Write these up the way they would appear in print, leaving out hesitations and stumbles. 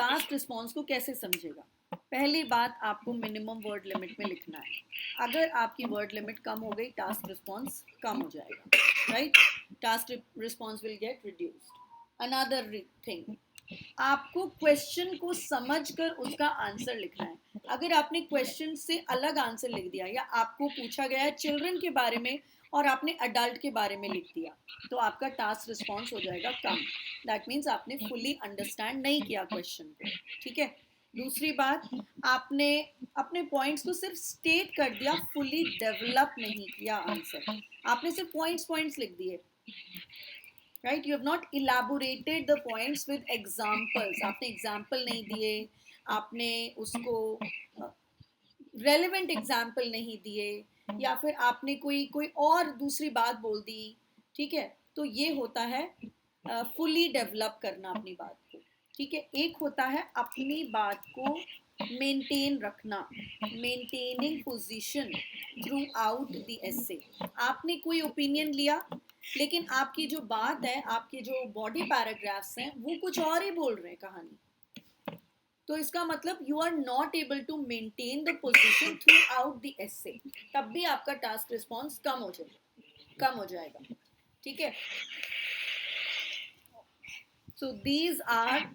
Task response को कैसे समझेगा? पहली बात, आपको मिनिमम वर्ड लिमिट में लिखना है. अगर आपकी वर्ड लिमिट कम हो गई, टास्क रिस्पॉन्स कम हो जाएगा, right? Task response will get reduced. Another thing, आपको क्वेश्चन को समझकर उसका आंसर लिखना है. अगर आपने क्वेश्चन से अलग आंसर लिख दिया, या आपको पूछा गया है चिल्ड्रन के बारे में और आपने अडल्ट के बारे में लिख दिया, तो आपका टास्क रिस्पॉन्स हो जाएगा कम. दैट मीन्स आपने फुली अंडरस्टैंड नहीं किया क्वेश्चन को. ठीक है. दूसरी बात, आपने अपने पॉइंट्स को सिर्फ स्टेट कर दिया, फुली डेवलप नहीं किया आंसर. आपने सिर्फ पॉइंट्स लिख दिए, right? You have not elaborated the points with examples. आपने एग्जाम्पल नहीं दिए, आपने उसको रेलेवेंट एग्जाम्पल नहीं दिए, या फिर आपने कोई और दूसरी बात बोल दी. ठीक है. तो ये होता है फुली डेवलप करना अपनी बात को. ठीक है. एक होता है अपनी बात को मेंटेन रखना, maintaining position throughout the essay. आपने कोई ओपिनियन लिया, लेकिन आपकी जो बात है, आपके जो बॉडी पैराग्राफ्स हैं, वो कुछ और ही बोल रहे हैं कहानी. तो इसका मतलब you are not able to maintain the position throughout the essay. तब भी आपका टास्क रिस्पॉन्स कम हो जाएगा. ठीक है. So these are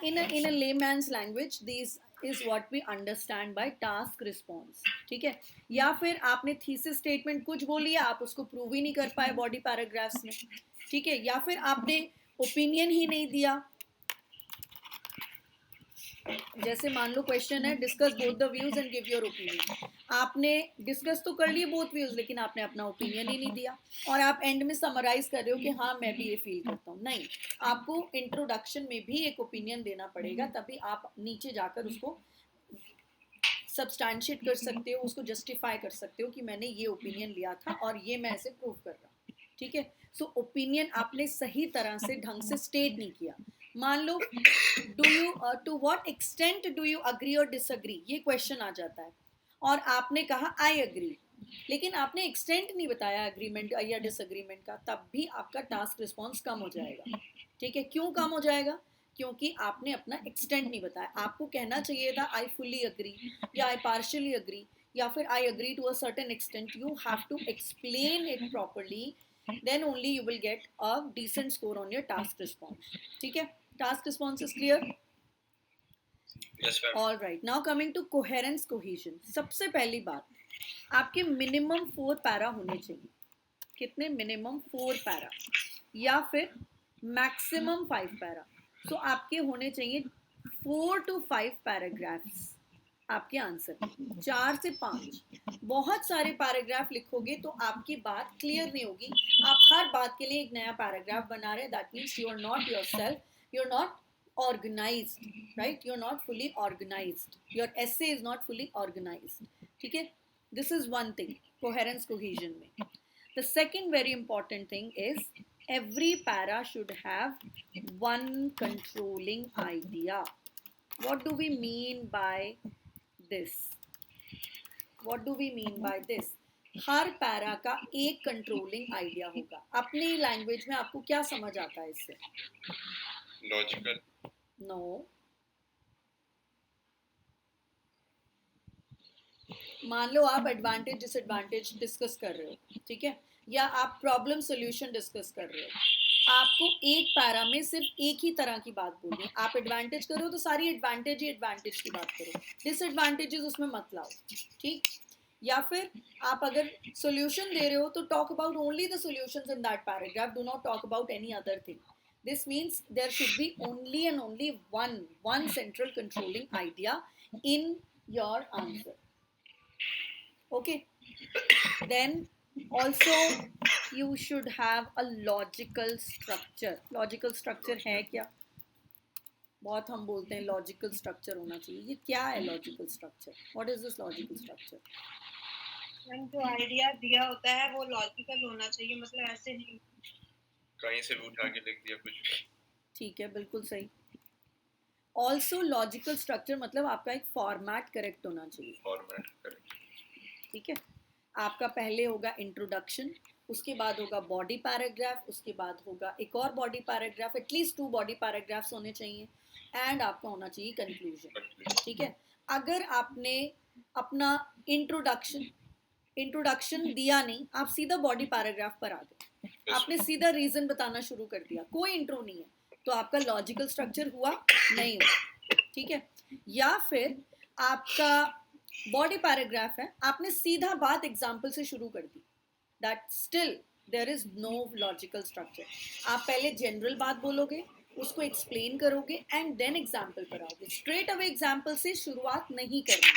in a layman's language, these is what we understand by task response. ठीक है. या फिर आपने थीसिस स्टेटमेंट कुछ बोली, आप उसको प्रूव ही नहीं कर पाए बॉडी पैराग्राफ्स में. ठीक है. या फिर आपने ओपिनियन ही नहीं दिया. जैसे मान लो क्वेश्चन है, discuss both the views and give your opinion. आपने डिस्कस तो कर लिए बोथ व्यूज, लेकिन आपने अपना ओपिनियन ही नहीं दिया, और आप एंड में समराइज कर रहे हो कि हाँ मैं भी ये फील करता हूँ. नहीं, आपको इंट्रोडक्शन में भी एक ओपिनियन देना पड़ेगा, तभी आप नीचे जाकर उसको सब्सटैंशिएट कर सकते हो, उसको जस्टिफाई कर सकते हो कि मैंने ये ओपिनियन लिया था और ये मैं ऐसे प्रूव कर रहा हूँ. ठीक है. सो ओपिनियन आपने सही तरह से ढंग से स्टेट नहीं किया. मान लो, do you to what extent do you agree और डिसअग्री, ये क्वेश्चन आ जाता है, और आपने कहा आई अग्री, लेकिन आपने एक्सटेंट नहीं बताया अग्रीमेंट या डिसअग्रीमेंट का, तब भी आपका टास्क रिस्पॉन्स कम हो जाएगा. ठीक है. क्यों कम हो जाएगा? क्योंकि आपने अपना एक्सटेंट नहीं बताया. आपको कहना चाहिए था आई फुली अग्री, या आई पार्शियली अग्री, या फिर I agree to a certain extent. You have to explain it properly, then only you will get a decent score on your task response. ठीक है. Task response is clear? Yes, ma'am. All right. Now coming to coherence, cohesion. सबसे पहली बात, आपके minimum 4 para होने चाहिए. कितने? Minimum 4 para, या फिर मैक्सिमम 5 पैरा. तो आपके होने चाहिए 4 to 5 पैराग्राफ्स. आपके आंसर 4 से 5. बहुत सारे पैराग्राफ लिखोगे तो आपकी बात क्लियर नहीं होगी. आप हर बात के लिए एक नया पैराग्राफ बना रहे हैं. That means you are not yourself, you are not organized, right? You're not fully organized, your essay is not fully organized. ठीक है. This is one thing, coherence cohesion में. The second very important thing is every para should have one controlling idea. What do we mean by this? What do we mean by this? Her para का एक controlling idea होगा. अपनी language में आपको क्या समझ आता है इससे? लॉजिकल. नो. मान लो आप एडवांटेज डिसएडवांटेज डिस्कस कर रहे हो. ठीक है. या आप प्रॉब्लम सॉल्यूशन डिस्कस कर रहे हो. आपको एक पैरा में सिर्फ एक ही तरह की बात बोलनी है. आप एडवांटेज करो तो सारी एडवांटेज ही एडवांटेज की बात करो, डिसएडवांटेजेस उसमें मत लाओ. ठीक. या फिर आप अगर सॉल्यूशन दे रहे हो तो talk about only the solutions in that paragraph, do not talk about any other thing. This means there should be only and only one central controlling idea in your answer. Okay. Then also you should have a logical structure. Logical structure है क्या? बहुत हम बोलते हैं logical structure होना चाहिए. ये क्या है logical structure? What is this logical structure? जो आइडिया दिया होता है वो लॉजिकल होना चाहिए, मतलब ऐसे नहीं कहीं से भी उठा के लिख दिया कुछ. ठीक है, बिल्कुल सही. ऑल्सो लॉजिकल स्ट्रक्चर मतलब आपका एक फॉर्मेट करेक्ट होना चाहिए. Format correct. ठीक है. आपका पहले होगा इंट्रोडक्शन, उसके बाद होगा बॉडी पैराग्राफ, उसके बाद होगा एक और body paragraph, at least 2 body paragraphs होने चाहिए, एंड आपका होना चाहिए कंक्लूजन. ठीक है. अगर आपने अपना इंट्रोडक्शन दिया नहीं, आप सीधा बॉडी पैराग्राफ पर आ गए, आपने सीधा रीजन बताना शुरू कर दिया, कोई इंट्रो नहीं है, तो आपका लॉजिकल स्ट्रक्चर हुआ नहीं हुआ. ठीक है. या फिर आपका बॉडी पैराग्राफ है, आपने सीधा बात एग्जाम्पल से शुरू कर दी, that still there is no logical structure. आप पहले जनरल बात बोलोगे, उसको एक्सप्लेन करोगे, एंड देन एग्जाम्पल पर आओगे. स्ट्रेट अवे एग्जाम्पल से शुरुआत नहीं करनी,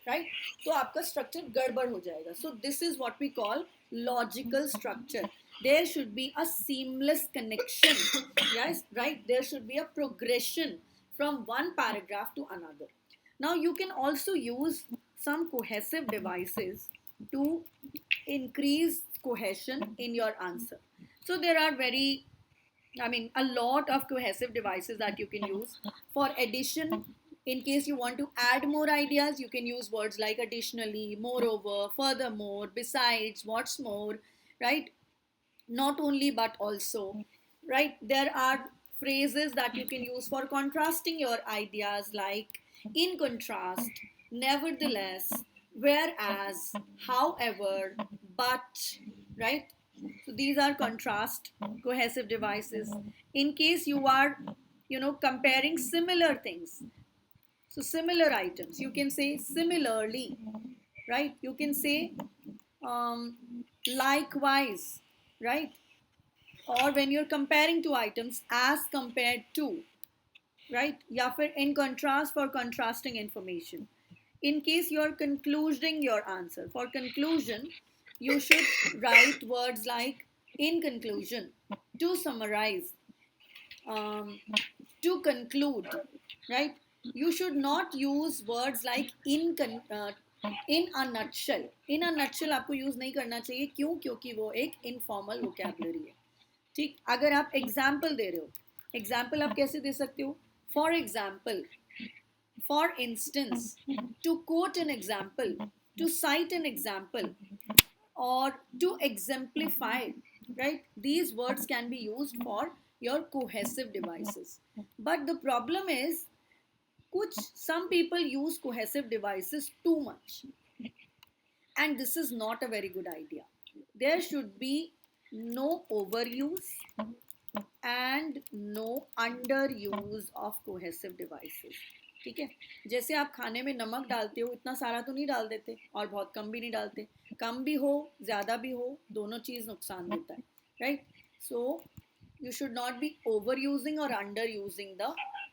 राइट? तो आपका स्ट्रक्चर गड़बड़ हो जाएगा. So this is what we call logical structure. There should be a seamless connection. Yes, right? There should be a progression from one paragraph to another. Now you can also use some cohesive devices to increase cohesion in your answer. So there are a lot of cohesive devices that you can use. For addition, in case you want to add more ideas, you can use words like additionally, moreover, furthermore, besides, what's more, right? Not only but also, right? There are phrases that you can use for contrasting your ideas, like in contrast, nevertheless, whereas, however, but, right? So these are contrast cohesive devices. In case you are comparing similar things, so similar items, you can say similarly, right? You can say likewise, right? Or when you're comparing two items, as compared to, right? या फिर in contrast, for contrasting information. In case you're concluding your answer, for conclusion, you should write words like in conclusion, to summarize, to conclude, right? You should not use words like in a nutshell. In a nutshell आपको use नहीं करना चाहिए. क्यों? क्योंकि वो एक informal vocabulary है. ठीक. अगर आप एग्जाम्पल दे रहे हो, एग्जाम्पल आप कैसे दे सकते हो? For example, for instance, to quote an example, to cite an example, or to exemplify, right? These words can be used for your cohesive devices. But the problem is, some people use cohesive devices too much, and this is not a very good idea. There should be no overuse and no underuse of cohesive devices. ठीक है. जैसे आप खाने में नमक डालते हो, इतना सारा तो नहीं डाल देते, और बहुत कम भी नहीं डालते. कम भी हो, ज़्यादा भी हो, दोनों चीज़ नुकसान देता है, right? So you should not be overusing or underusing the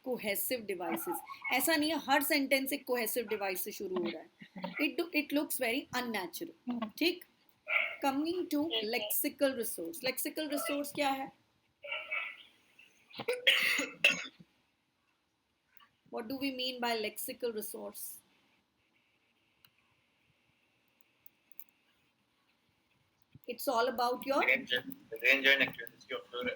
cohesive devices. ऐसा नहीं है हर सेंटेंस एक cohesive device से शुरू हो रहा है. It looks very unnatural. ठीक. Coming to lexical resource. Lexical resource क्या है? What do we mean by lexical resource? It's all about your range and accuracy of your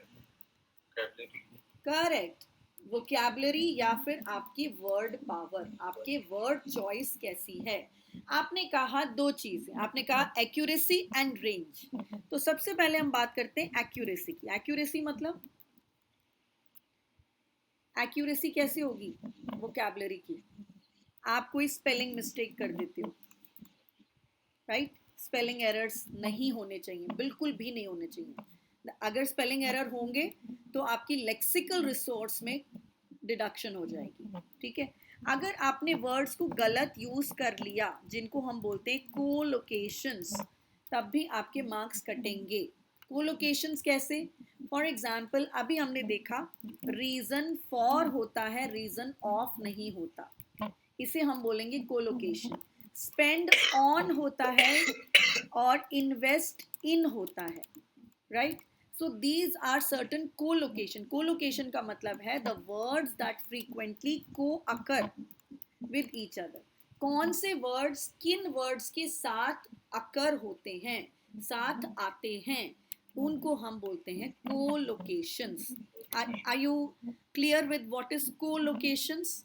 vocabulary. Correct. Vocabulary या फिर आपकी word power, आपके word choice कैसी है. आपने कहा दो चीजें, आपने कहा accuracy and range. तो सबसे पहले हम बात करते हैं accuracy की. accuracy मतलब accuracy कैसे होगी vocabulary की? आप कोई spelling mistake कर देते हो, right? स्पेलिंग एरर्स नहीं होने चाहिए, बिल्कुल भी नहीं होने चाहिए. अगर स्पेलिंग एरर होंगे तो आपकी लेक्सिकल रिसोर्स में डिडक्शन हो जाएगी. ठीक है. अगर आपने वर्ड्स को गलत यूज कर लिया, जिनको हम बोलते हैं कोलोकेशंस, तब भी आपके मार्क्स कटेंगे. कोलोकेशंस कैसे? फॉर एग्जाम्पल, अभी हमने देखा रीजन फॉर होता है, रीजन ऑफ नहीं होता, इसे हम बोलेंगे कोलोकेशन. स्पेंड ऑन होता है और इन्वेस्ट इन होता है, right? So these are certain collocation. Collocation का मतलब है द वर्ड्स दैट फ्रीक्वेंटली को अकर विद ईच अदर. कौन से वर्ड्स किन वर्ड्स के साथ अकर होते हैं, साथ आते हैं, उनको हम बोलते हैं collocations. Are you clear with what is collocations?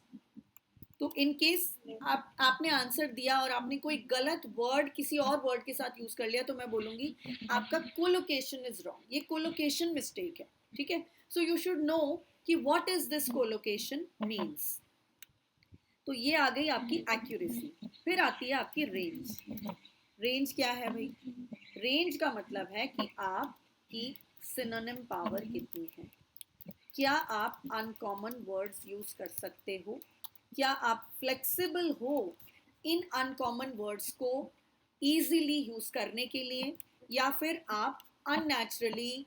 तो इन केस आपने आंसर दिया और आपने कोई गलत वर्ड किसी और वर्ड के साथ यूज कर लिया तो मैं बोलूंगी आपका कोलोकेशन इज रॉन्ग, ये कोलोकेशन मिस्टेक है, ठीक है। सो यू शुड नो कि what is this collocation means. तो ये आ गई आपकी एक्यूरेसी। फिर आती है आपकी रेंज। रेंज क्या है भाई? रेंज का मतलब है कि आपकी सिनोनिम पावर कितनी है। क्या आप अनकॉमन वर्ड्स यूज कर सकते हो? क्या आप फ्लेक्सिबल हो इन अनकॉमन वर्ड्स को इजीली यूज करने के लिए, या फिर आप unnaturally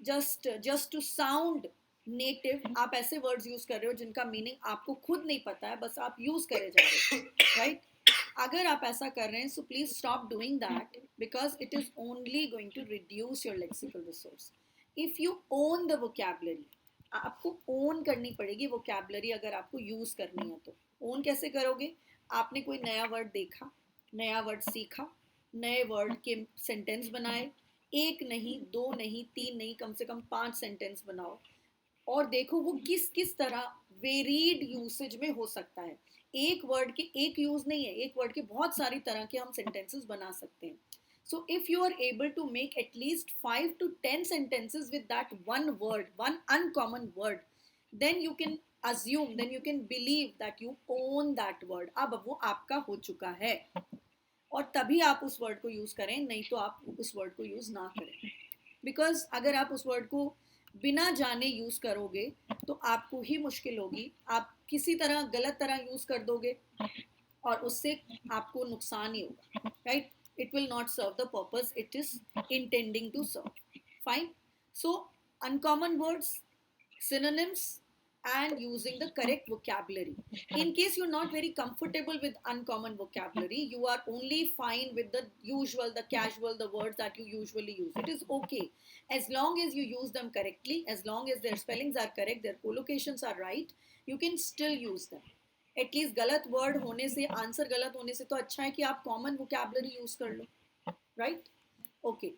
just to sound native आप ऐसे वर्ड्स यूज कर रहे हो जिनका मीनिंग आपको खुद नहीं पता है, बस आप यूज करे जा रहे हो, राइट? अगर आप ऐसा कर रहे हैं so please stop doing that, because it is only going to reduce your lexical resource. If you own the vocabulary, आपको ओन करनी पड़ेगी वोकैबुलरी अगर आपको यूज करनी है तो। ओन कैसे करोगे? आपने कोई नया वर्ड देखा, नया वर्ड सीखा, नए वर्ड के सेंटेंस बनाए, एक नहीं, दो नहीं, तीन नहीं, कम से कम 5 सेंटेंस बनाओ और देखो वो किस किस तरह वेरीड यूसेज में हो सकता है। एक वर्ड के एक यूज नहीं है, एक वर्ड के बहुत सारी तरह के हम सेंटेंसेस बना सकते हैं। So if you are able to make at least 5 to 10 sentences with that one word, one uncommon word, then you can assume, then you can believe that you own that word. अब वो आपका हो चुका है और तभी आप उस वर्ड को यूज करें, नहीं तो आप उस वर्ड को यूज ना करें। बिकॉज अगर आप उस वर्ड को बिना जाने यूज करोगे तो आपको ही मुश्किल होगी, आप किसी तरह गलत तरह यूज कर दोगे और उससे आपको नुकसान ही होगा, right? It will not serve the purpose it is intending to serve. Fine. So uncommon words, synonyms, and using the correct vocabulary. In case you're not very comfortable with uncommon vocabulary, you are only fine with the usual, the casual, the words that you usually use. It is okay. As long as you use them correctly, as long as their spellings are correct, their collocations are right, you can still use them. At least गलत word होने से, answer गलत होने से तो अच्छा है कि आप कॉमन वोकैबुलरी यूज कर लो, right? Okay,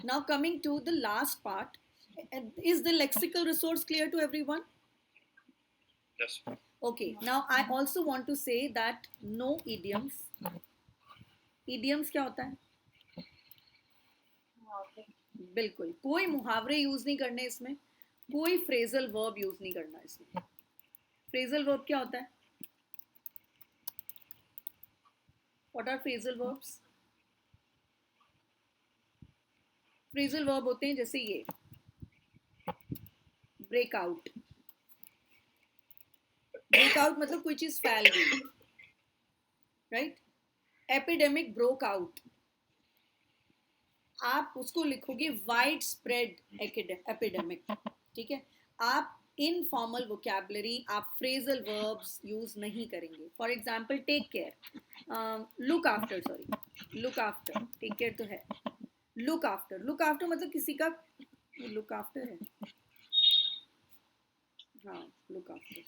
now coming to the last part, is the lexical resource clear to everyone? Yes. Okay, now I also want to say that no idioms. Idioms क्या होता है? बिल्कुल कोई मुहावरे यूज नहीं करने इसमें, कोई फ्रेजल वर्ब यूज नहीं करना इसमें। फ्रेजल वर्ब क्या होता है? What are phrasal verbs? Phrasal verb होते हैं जैसे ये break out। break out मतलब कोई चीज फैल गई, राइट? epidemic broke out, आप उसको लिखोगे वाइड स्प्रेड epidemic, ठीक है? आप इनफॉर्मल वोकैबुलरी, आप फ्रेजल वर्ब्स यूज नहीं करेंगे। For example take care, look after, sorry look after, take care तो है, लुक आफ्टर। लुक आफ्टर मतलब किसी का लुक आफ्टर है, हाँ look after,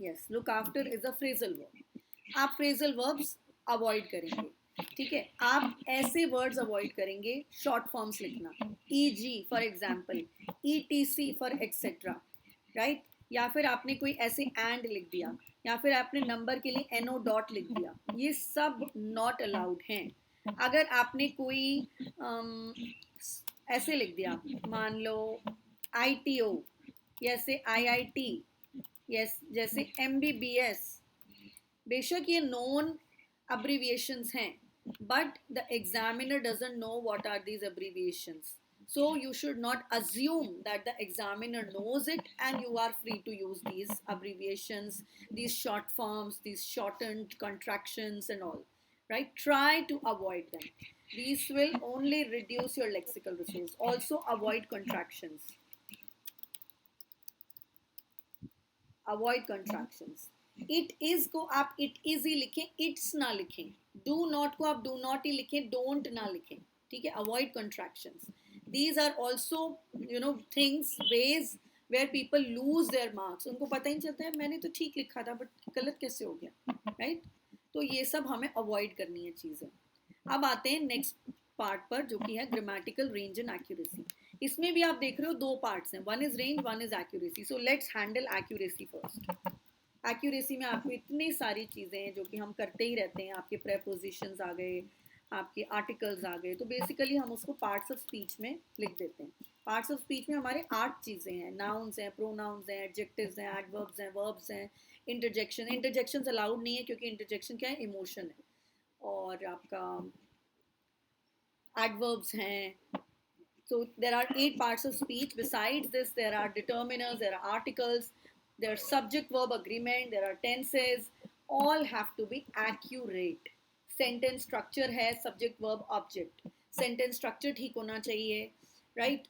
yes, look after is a phrasal verb. आप फ्रेजल वर्ब्स अवॉइड करेंगे, ठीक है? आप ऐसे वर्ड्स अवॉइड करेंगे शॉर्ट फॉर्म्स लिखना, E G. For example, E T C. For et cetera, right? या फिर आपने कोई ऐसे एंड लिख दिया, या फिर आपने नंबर के लिए एनओ डॉट लिख दिया, ये सब नॉट अलाउड हैं। अगर आपने कोई ऐसे लिख दिया, मान लो ITO, जैसे IIT, यस, जैसे MBBS, बेशक ये नोन abbreviations हैं, but the examiner doesn't know what are these abbreviations. So you should not assume that the examiner knows it and you are free to use these abbreviations, these short forms, these shortened contractions and all, right? Try to avoid them. These will only reduce your lexical resource. Also avoid contractions. Avoid contractions. It is को आप it is he लिखें, it's ना लिखें। Do not को आप do not ही लिखें, don't ना लिखें, ठीक है? Avoid contractions. These are also you know things, ways where people lose their marks. उनको पता ही नहीं चलता है मैंने तो ठीक लिखा था बट गलत कैसे हो गया, राइट? तो ये सब हमें अवॉइड करनी है चीज़ें। अब आते हैं नेक्स्ट पार्ट पर, जो कि है ग्रामेटिकल रेंज एंड एक्यूरेसी। इसमें भी आप देख रहे हो दो पार्ट्स हैं, one is range, one is accuracy. So let's handle accuracy first. Accuracy में आपको इतनी सारी चीज़ें हैं जो कि हम करते ही रहते हैं. आपके प्रेपोजिशंस आ गए, आपके आर्टिकल्स आ गए, तो बेसिकली हम उसको पार्ट्स ऑफ स्पीच में लिख देते हैं. पार्ट्स ऑफ स्पीच में हमारे 8 चीज़ें हैं. नाउन्स हैं, प्रोनाउंस हैं, एडजेक्टिव्स हैं, एडवर्ब्स हैं, वर्ब्स हैं, इंटरजेक्शंस अलाउड नहीं है क्योंकि इंटरजेक्शन क्या है, इमोशन है. और आपका adverbs hain. So there are 8 parts of speech. Besides this, there are determiners, there are articles, there are subject verb agreement, there are tenses. All have to be accurate. Sentence structure hai subject verb object. Sentence structure ठीक होना चाहिए, right?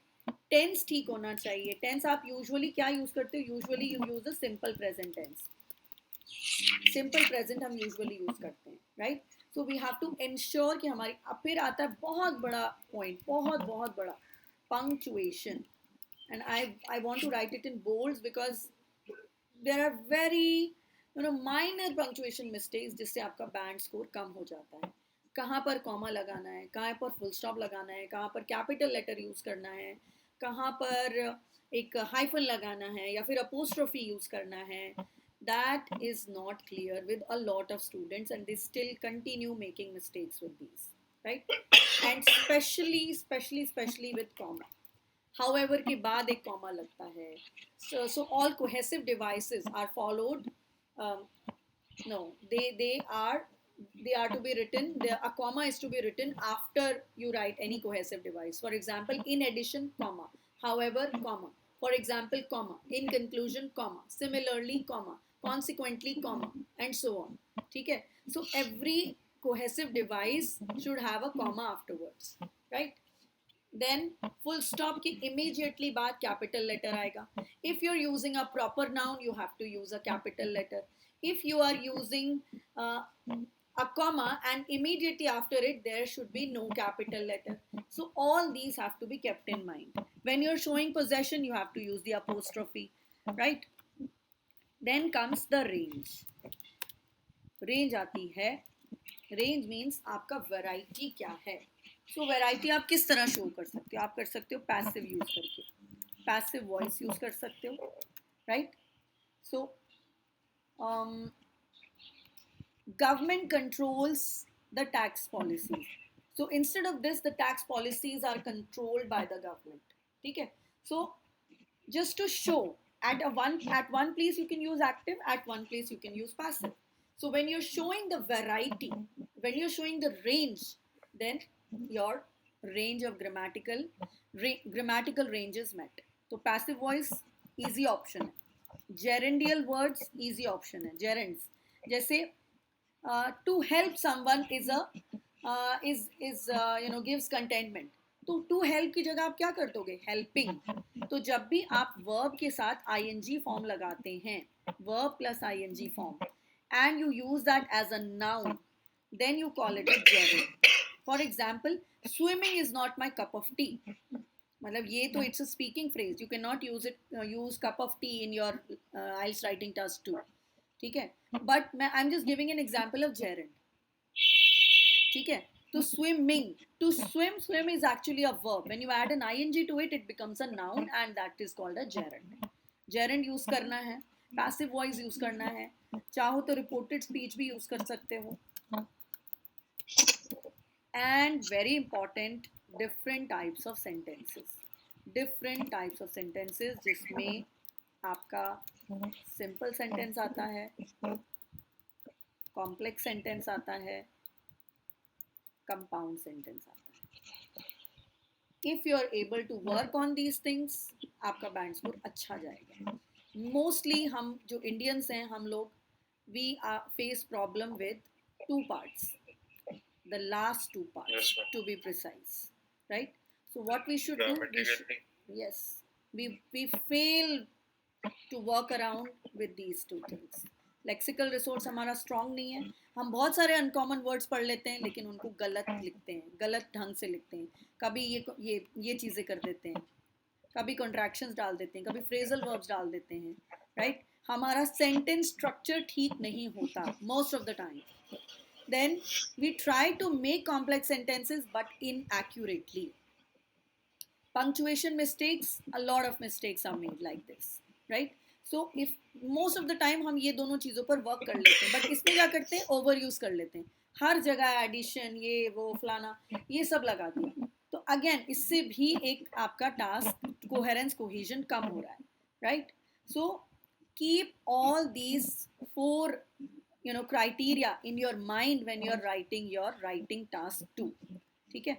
Tense ठीक होना चाहिए. Tense आप usually क्या use करते हो? Usually you use a simple present tense. Simple present हम usually use करते हैं, right? So we have to ensure कि हमारी, अब फिर आता है बहुत बड़ा point, बहुत बड़ा, punctuation. And I want to write it in bolds because there are very minor punctuation mistakes जिससे आपका band score कम हो जाता है. कहाँ पर कॉमा लगाना है, कहाँ पर फुल स्टॉप लगाना है, कहाँ पर कैपिटल लेटर यूज़ करना है, कहाँ पर एक हाइफन लगाना है या फिर अपोस्ट्रोफी यूज़ करना है. That is not clear with a lot of students and they still continue making mistakes with these, right? And especially with comma. However के बाद एक comma लगता है. So all cohesive devices are followed. No, they are to be written. A comma is to be written after you write any cohesive device. For example, in addition, comma. However, comma. For example, comma. In conclusion, comma. Similarly, comma. Consequently, comma. And so on. ठीक है? So every cohesive device should have a comma afterwards, right? Then full stop की immediately बाद capital letter आएगा. If you're using a proper noun, you have to use a capital letter. If you are using a comma and immediately after it there should be no capital letter. So all these have to be kept in mind. When you're showing possession, you have to use the apostrophe, right? Then comes the range. Range आती है. Range means आपका variety क्या है. So variety आप किस तरह show कर सकते हो? आप कर सकते हो passive use करके. Passive voice use कर सकते हो, right? So government controls the tax policies. So instead of this, the tax policies are controlled by the government. Okay? So just to show, at one place you can use active, at one place you can use passive. So when you're showing the variety, when you're showing the range, then your range of grammatical range is met. So passive voice easy option है. Gerundial words easy option है. Gerunds जैसे to help someone is gives contentment. तो to help की जगह आप क्या कर दोगे? Helping. तो जब भी आप verb के साथ ing form लगाते हैं, verb plus ing form, and you use that as a noun, then you call it a gerund. For example, swimming is not my cup of tea. मतलब ये तो it's a speaking phrase. You cannot use cup of tea in your IELTS writing task too. ठीक है? But I'm just giving an example of gerund. ठीक है? To swimming. To swim is actually a verb. When you add an ing to it, it becomes a noun and that is called a gerund. Gerund use करना है. Passive voice use करना है. चाहो तो reported speech भी use कर सकते हो. And very important, different types of sentences. Different types of sentences जिसमें आपका simple sentence आता है, complex sentence आता है, compound sentence आता है. If you are able to work on these things, आपका band score अच्छा जाएगा. Mostly हम जो Indians हैं, हम लोग we face problem with two parts. The last two parts, Yes, to be precise, right? So what we should do, we fail to work around with these two things. Lexical resource हमारा strong नहीं है. हम बहुत सारे uncommon words पढ़ लेते हैं लेकिन उनको गलत लिखते हैं, गलत ढंग से लिखते हैं. कभी ये चीज़ें कर देते हैं, कभी contractions डाल देते हैं, कभी phrasal verbs डाल देते हैं, right? हमारा sentence structure ठीक नहीं होता most of the time. Then we try to make complex sentences but inaccurately. Punctuation mistakes, a lot of mistakes are made like this, right? So if most of the time हम ये दोनों चीज़ों पर work कर लेते हैं, but इसमें क्या करते हैं, ओवर यूज़ कर लेते हैं, हर जगह एडिशन ये वो फलाना ये सब लगा दिया। तो अगेन इससे भी एक आपका टास्क कोहेरेंस कोहेजन कम हो रहा है, right? So keep all these 4 criteria in your mind when you're writing your writing task 2, ठीक है?